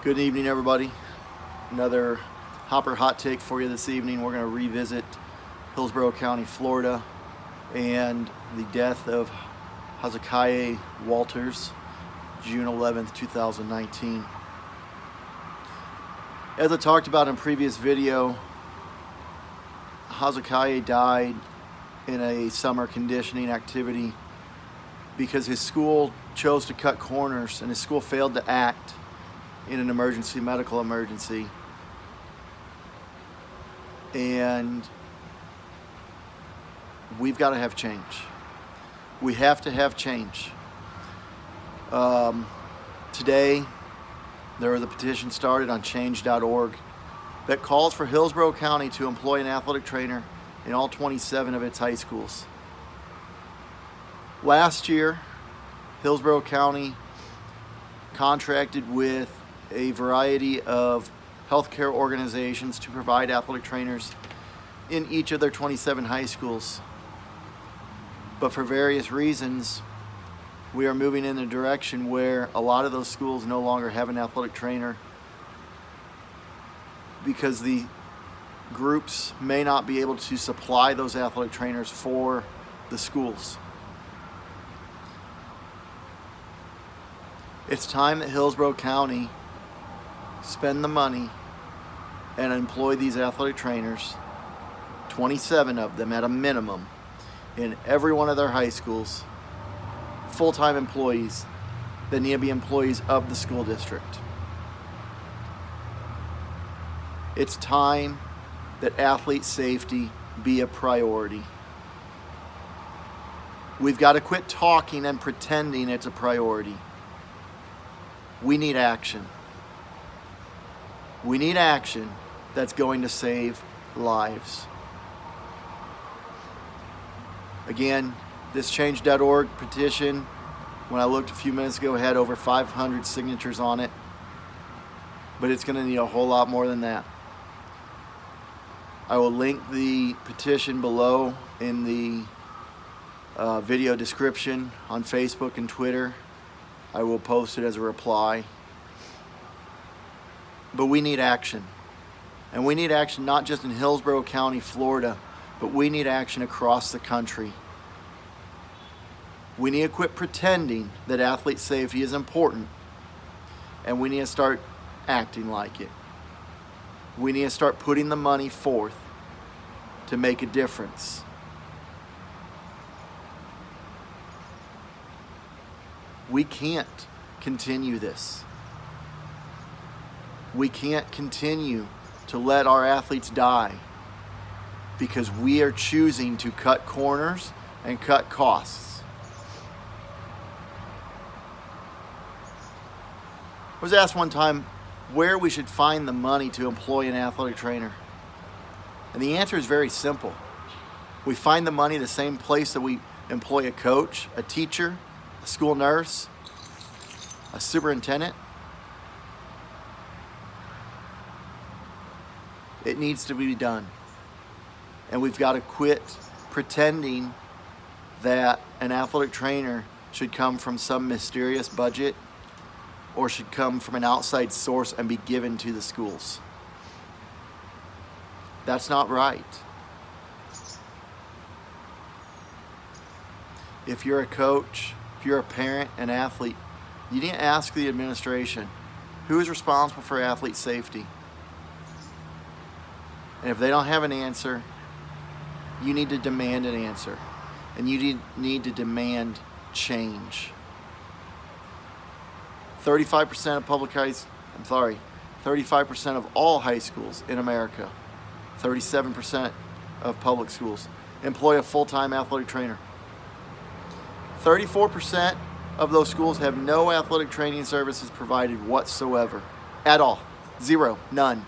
Good evening, everybody. Another Hopper Hot Take for you this evening. We're going to revisit Hillsborough County, Florida, and the death of Hezekiah Walters, June 11th, 2019. As I talked about in a previous video, Hezekiah died in a summer conditioning activity because his school chose to cut corners and his school failed to act in an medical emergency. And we've got to have change. We have to have change. Today, there was a petition started on change.org that calls for Hillsborough County to employ an athletic trainer in all 27 of its high schools. Last year, Hillsborough County contracted with a variety of healthcare organizations to provide athletic trainers in each of their 27 high schools. But for various reasons, we are moving in a direction where a lot of those schools no longer have an athletic trainer because the groups may not be able to supply those athletic trainers for the schools. It's time that Hillsborough County spend the money and employ these athletic trainers, 27 of them at a minimum, in every one of their high schools, full-time employees that need to be employees of the school district. It's time that athlete safety be a priority. We've got to quit talking and pretending it's a priority. We need action. We need action that's going to save lives. Again, this change.org petition, when I looked a few minutes ago, had over 500 signatures on it, but it's going to need a whole lot more than that. I will link the petition below in the video description on Facebook and Twitter. I will post it as a reply. But we need action. And we need action not just in Hillsborough County, Florida, but we need action across the country. We need to quit pretending that athlete safety is important, and we need to start acting like it. We need to start putting the money forth to make a difference. We can't continue this. We can't continue to let our athletes die because we are choosing to cut corners and cut costs. I was asked one time where we should find the money to employ an athletic trainer. And the answer is very simple. We find the money the same place that we employ a coach, a teacher, a school nurse, a superintendent. It needs to be done. And we've got to quit pretending that an athletic trainer should come from some mysterious budget or should come from an outside source and be given to the schools. That's not right. If you're a coach, if you're a parent, an athlete, you need to ask the administration, who is responsible for athlete safety? And if they don't have an answer, you need to demand an answer. And you need to demand change. 35% of 35% of all high schools in America, 37% of public schools employ a full-time athletic trainer. 34% of those schools have no athletic training services provided whatsoever. At all. Zero. None.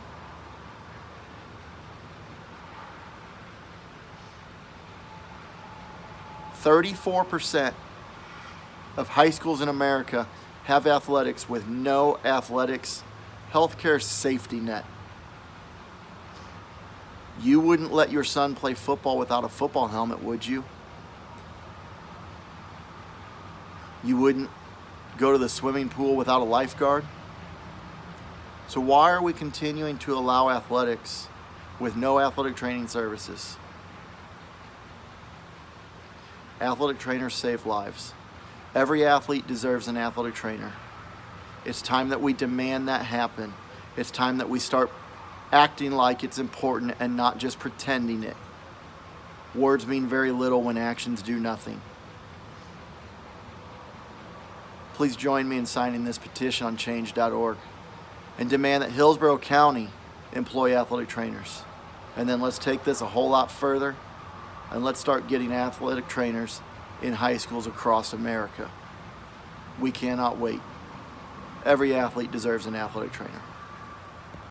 %34 of high schools in America have athletics with no athletics healthcare safety net. You wouldn't let your son play football without a football helmet, would you? You wouldn't go to the swimming pool without a lifeguard? So why are we continuing to allow athletics with no athletic training services? Athletic trainers save lives. Every athlete deserves an athletic trainer. It's time that we demand that happen. It's time that we start acting like it's important and not just pretending it. Words mean very little when actions do nothing. Please join me in signing this petition on change.org and demand that Hillsborough County employ athletic trainers. And then let's take this a whole lot further and let's start getting athletic trainers in high schools across America. We cannot wait. Every athlete deserves an athletic trainer.